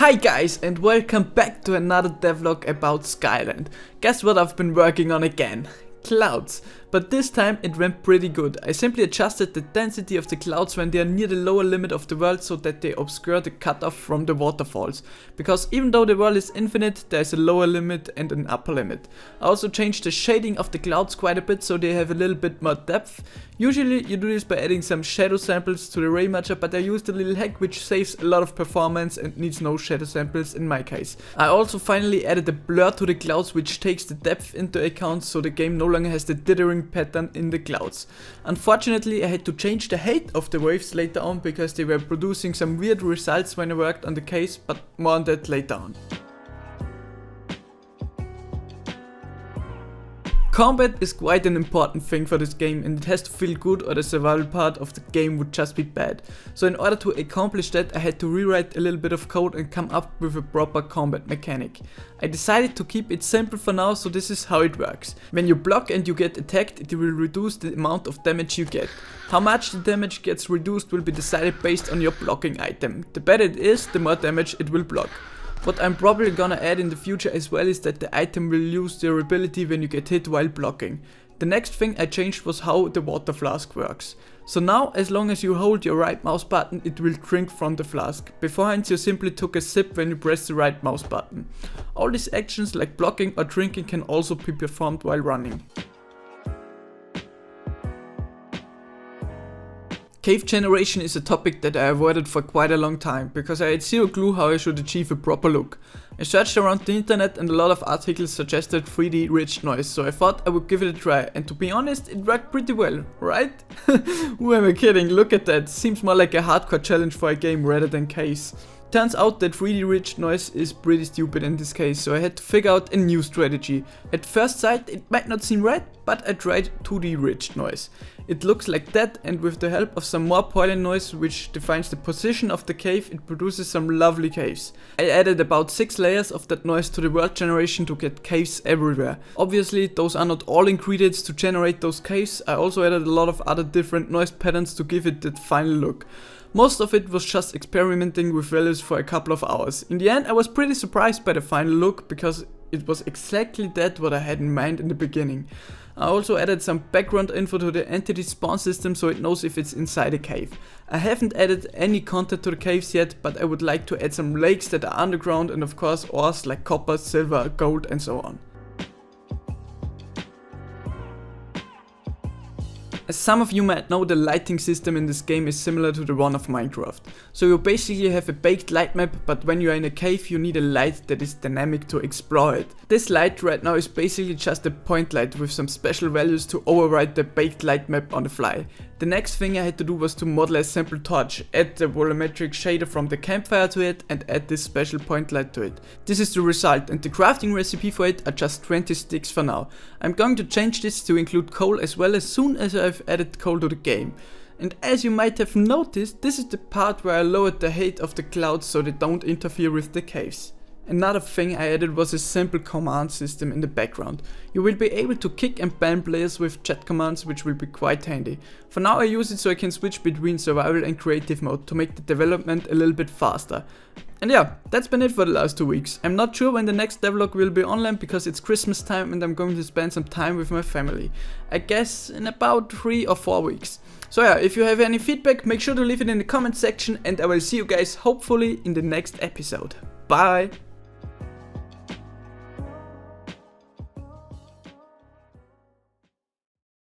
Hi guys, and welcome back to another devlog about Skyland. Guess what I've been working on again? Clouds. But this time it went pretty good. I simply adjusted the density of the clouds when they are near the lower limit of the world so that they obscure the cutoff from the waterfalls. Because even though the world is infinite, there is a lower limit and an upper limit. I also changed the shading of the clouds quite a bit so they have a little bit more depth. Usually you do this by adding some shadow samples to the ray matcher, but I used a little hack which saves a lot of performance and needs no shadow samples in my case. I also finally added a blur to the clouds which takes the depth into account so the game no longer has the dithering pattern in the clouds. Unfortunately I had to change the height of the waves later on because they were producing some weird results when I worked on the case, but more on that later on. Combat is quite an important thing for this game and it has to feel good or the survival part of the game would just be bad. So in order to accomplish that I had to rewrite a little bit of code and come up with a proper combat mechanic. I decided to keep it simple for now, so this is how it works. When you block and you get attacked, it will reduce the amount of damage you get. How much the damage gets reduced will be decided based on your blocking item. The better it is, the more damage it will block. What I'm probably gonna add in the future as well is that the item will lose durability when you get hit while blocking. The next thing I changed was how the water flask works. So now as long as you hold your right mouse button it will drink from the flask. Beforehand you simply took a sip when you press the right mouse button. All these actions like blocking or drinking can also be performed while running. Cave generation is a topic that I avoided for quite a long time, because I had zero clue how I should achieve a proper look. I searched around the internet and a lot of articles suggested 3D rich noise, so I thought I would give it a try, and to be honest it worked pretty well, right? Who am I kidding, look at that, seems more like a hardcore challenge for a game rather than case. Turns out that 3D rich noise is pretty stupid in this case, so I had to figure out a new strategy. At first sight it might not seem right, but I tried 2D rich noise. It looks like that, and with the help of some more pollen noise which defines the position of the cave, it produces some lovely caves. I added about 6 layers of that noise to the world generation to get caves everywhere. Obviously those are not all ingredients to generate those caves, I also added a lot of other different noise patterns to give it that final look. Most of it was just experimenting with values for a couple of hours. In the end I was pretty surprised by the final look because it was exactly that what I had in mind in the beginning. I also added some background info to the entity spawn system so it knows if it's inside a cave. I haven't added any content to the caves yet, but I would like to add some lakes that are underground and of course ores like copper, silver, gold and so on. As some of you might know, the lighting system in this game is similar to the one of Minecraft. So you basically have a baked light map, but when you are in a cave you need a light that is dynamic to explore it. This light right now is basically just a point light with some special values to override the baked light map on the fly. The next thing I had to do was to model a simple torch, add the volumetric shader from the campfire to it and add this special point light to it. This is the result, and the crafting recipe for it are just 20 sticks for now. I'm going to change this to include coal as well as soon as I've added coal to the game. And as you might have noticed, this is the part where I lowered the height of the clouds so they don't interfere with the caves. Another thing I added was a simple command system in the background. You will be able to kick and ban players with chat commands, which will be quite handy. For now I use it so I can switch between survival and creative mode to make the development a little bit faster. And yeah, that's been it for the last 2 weeks. I'm not sure when the next devlog will be online because it's Christmas time and I'm going to spend some time with my family. I guess in about 3 or 4 weeks. So yeah, if you have any feedback, make sure to leave it in the comment section and I will see you guys hopefully in the next episode. Bye!